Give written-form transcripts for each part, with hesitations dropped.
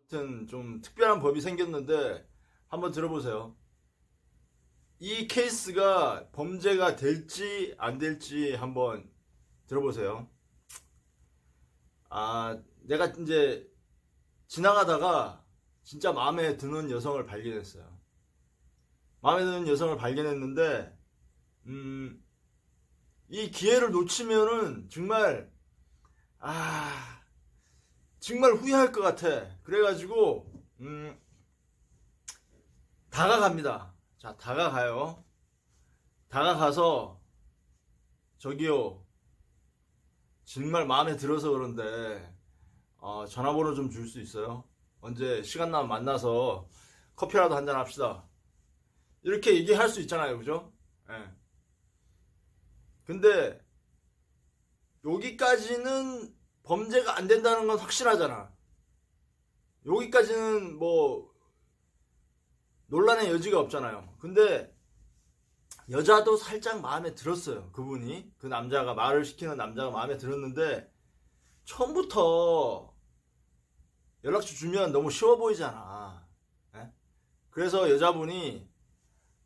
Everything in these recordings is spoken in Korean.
아무튼 좀 특별한 법이 생겼는데 한번 들어보세요. 이 케이스가 범죄가 될지 안 될지 한번 들어보세요. 내가 이제 지나가다가 진짜 마음에 드는 여성을 발견했어요. 마음에 드는 여성을 발견했는데, 이 기회를 놓치면은 아, 정말 후회할 것 같아. 그래가지고, 다가갑니다. 자, 다가가요. 다가가서, 저기요, 정말 마음에 들어서 그런데, 전화번호 좀 줄 수 있어요? 언제 시간 나면 만나서 커피라도 한잔 합시다. 이렇게 얘기할 수 있잖아요. 그죠? 예. 근데 여기까지는 범죄가 안 된다는 건 확실하잖아. 여기까지는 뭐 논란의 여지가 없잖아요. 근데 여자도 살짝 마음에 들었어요. 그분이, 그 남자가, 말을 시키는 남자가 마음에 들었는데 처음부터 연락처 주면 너무 쉬워 보이잖아. 예? 그래서 여자분이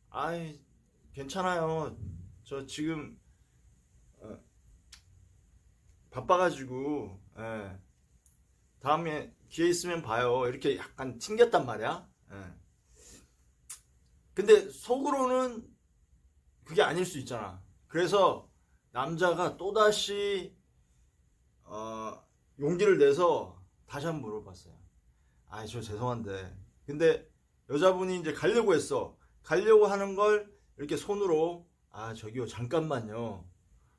아이 괜찮아요. 저 지금 바빠가지고 다음에 기회 있으면 봐요. 이렇게 약간 튕겼단 말이야. 근데 속으로는 그게 아닐 수 있잖아. 그래서 남자가 또다시 용기를 내서 다시 한번 물어봤어요. 저 죄송한데, 근데 여자분이 이제 가려고 했어. 가려고 하는 걸 이렇게 손으로, 저기요 잠깐만요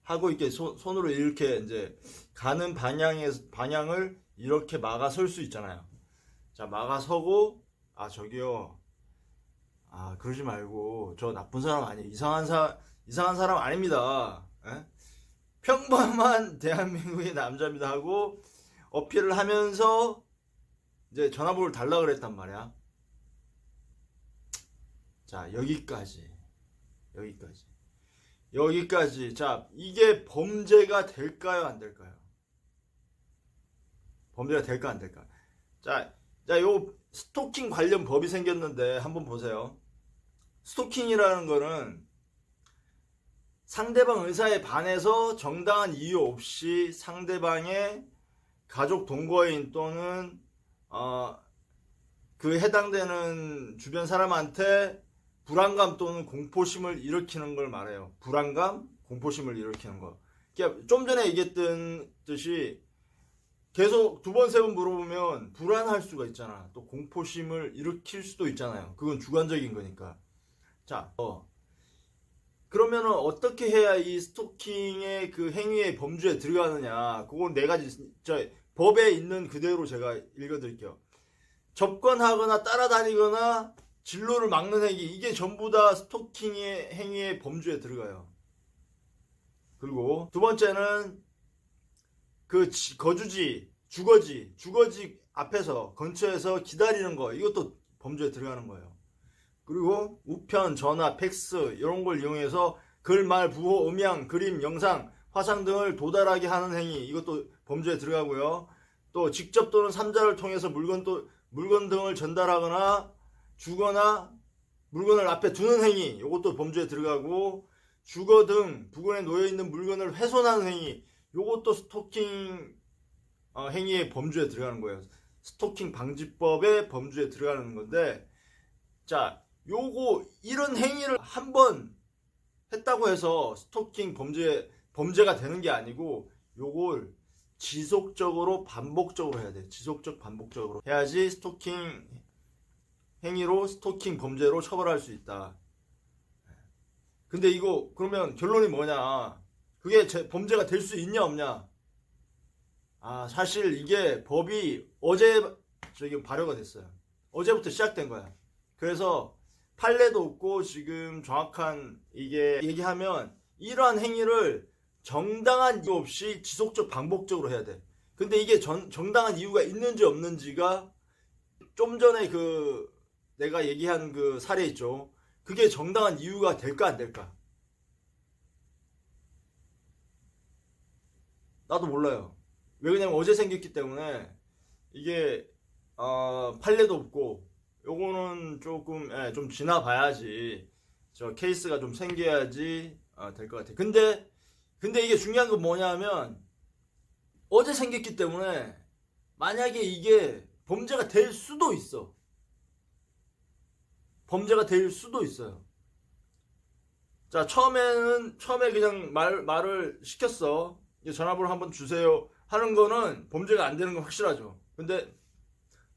하고, 이렇게 손으로 이렇게 이제 가는 방향을 이렇게 막아설 수 있잖아요. 자, 막아서고, 저기요, 그러지 말고 저 나쁜 사람 아니에요. 이상한 사람 아닙니다. 에? 평범한 대한민국의 남자입니다 하고 어필을 하면서 이제 전화번호를 달라 그랬단 말이야. 자, 여기까지. 자, 이게 범죄가 될까요, 안 될까요? 범죄가 될까, 안 될까? 자, 요 스토킹 관련 법이 생겼는데 한번 보세요. 스토킹이라는 거는 상대방 의사에 반해서 정당한 이유 없이 상대방의 가족 동거인 또는 그 해당되는 주변 사람한테 불안감 또는 공포심을 일으키는 걸 말해요. 불안감, 공포심을 일으키는 거. 그러니까 좀 전에 얘기했듯이 계속 두 번, 세 번 물어보면 불안할 수가 있잖아. 또 공포심을 일으킬 수도 있잖아요. 그건 주관적인 거니까. 자, 그러면은 어떻게 해야 이 스토킹의 그 행위의 범주에 들어가느냐? 그건 네 가지, 법에 있는 그대로 제가 읽어드릴게요. 접근하거나 따라다니거나 진로를 막는 행위, 이게 전부 다 스토킹의 행위의 범주에 들어가요. 그리고 두 번째는 그 거주지, 주거지 앞에서, 근처에서 기다리는 거, 이것도 범주에 들어가는 거예요. 그리고 우편, 전화, 팩스 이런 걸 이용해서 글, 말, 부호, 음향, 그림, 영상, 화상 등을 도달하게 하는 행위, 이것도 범죄에 들어가고요. 또 직접 또는 삼자를 통해서 물건 등을 전달하거나 주거나 물건을 앞에 두는 행위, 이것도 범죄에 들어가고, 주거 등 부근에 놓여 있는 물건을 훼손하는 행위, 이것도 스토킹 행위의 범주에 들어가는 거예요. 스토킹 방지법의 범주에 들어가는 건데, 자, 이런 행위를 한 번 했다고 해서 스토킹 범죄가 되는 게 아니고, 요걸 지속적으로 반복적으로 해야 돼. 반복적으로 해야지 스토킹 행위로, 스토킹 범죄로 처벌할 수 있다. 근데 이거 그러면 결론이 뭐냐? 그게 범죄가 될 수 있냐 없냐? 사실 이게 법이 어제 발효가 됐어요. 어제부터 시작된 거야. 그래서 판례도 없고 지금 정확한 이게 얘기하면 이러한 행위를 정당한 이유 없이 지속적 반복적으로 해야 돼. 근데 이게 정당한 이유가 있는지 없는지가 좀 전에 내가 얘기한 그 사례 있죠. 그게 정당한 이유가 될까 안 될까? 나도 몰라요. 왜 그러냐면 어제 생겼기 때문에 이게 판례도 없고 요거는 조금 좀 지나봐야지 저 케이스가 좀 생겨야지 될 것 같아요. 근데 이게 중요한 건 뭐냐면 어제 생겼기 때문에 만약에 이게 범죄가 될 수도 있어. 범죄가 될 수도 있어요. 자, 처음에 그냥 말을 시켰어. 전화번호 한번 주세요. 하는 거는 범죄가 안 되는 건 확실하죠. 근데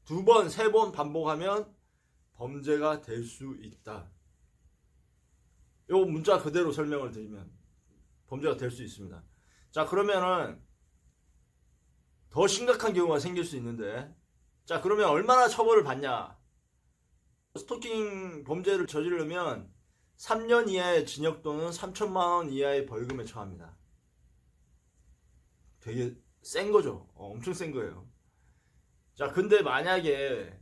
두 번, 세 번 반복하면 범죄가 될 수 있다. 요 문자 그대로 설명을 드리면 범죄가 될 수 있습니다. 자, 그러면은 더 심각한 경우가 생길 수 있는데, 자, 그러면 얼마나 처벌을 받냐? 스토킹 범죄를 저지르면 3년 이하의 징역 또는 3천만 원 이하의 벌금에 처합니다. 되게 센 거죠. 엄청 센 거예요. 자, 근데 만약에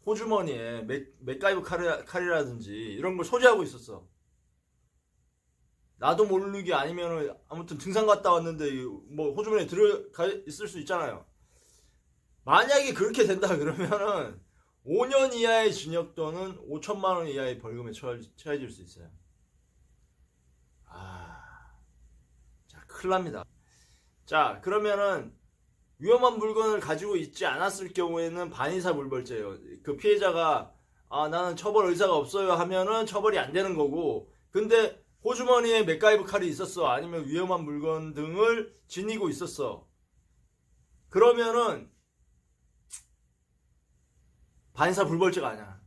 호주머니에 맥가이버 칼이라든지 이런 걸 소지하고 있었어. 나도 모르게 아니면 아무튼 등산 갔다 왔는데 뭐 호주머니에 들어가 있을 수 있잖아요. 만약에 그렇게 된다 그러면은 5년 이하의 징역 또는 5천만 원 이하의 벌금에 처해질 수 있어요. 자, 큰일 납니다. 자, 그러면은 위험한 물건을 가지고 있지 않았을 경우에는 반의사 불벌죄예요. 그 피해자가 나는 처벌 의사가 없어요 하면은 처벌이 안 되는 거고, 근데 호주머니에 맥가이버 칼이 있었어, 아니면 위험한 물건 등을 지니고 있었어, 그러면은 반의사 불벌죄가 아니야.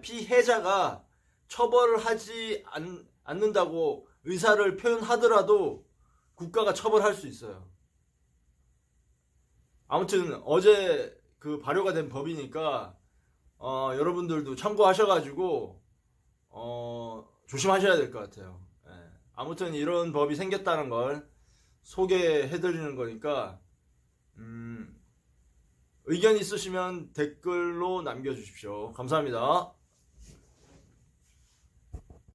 피해자가 처벌을 하지 않는다고 의사를 표현하더라도 국가가 처벌할 수 있어요. 아무튼 어제 그 발효가 된 법이니까 여러분들도 참고하셔가지고 조심하셔야 될 것 같아요. 아무튼 이런 법이 생겼다는 걸 소개해드리는 거니까 의견 있으시면 댓글로 남겨주십시오. 감사합니다.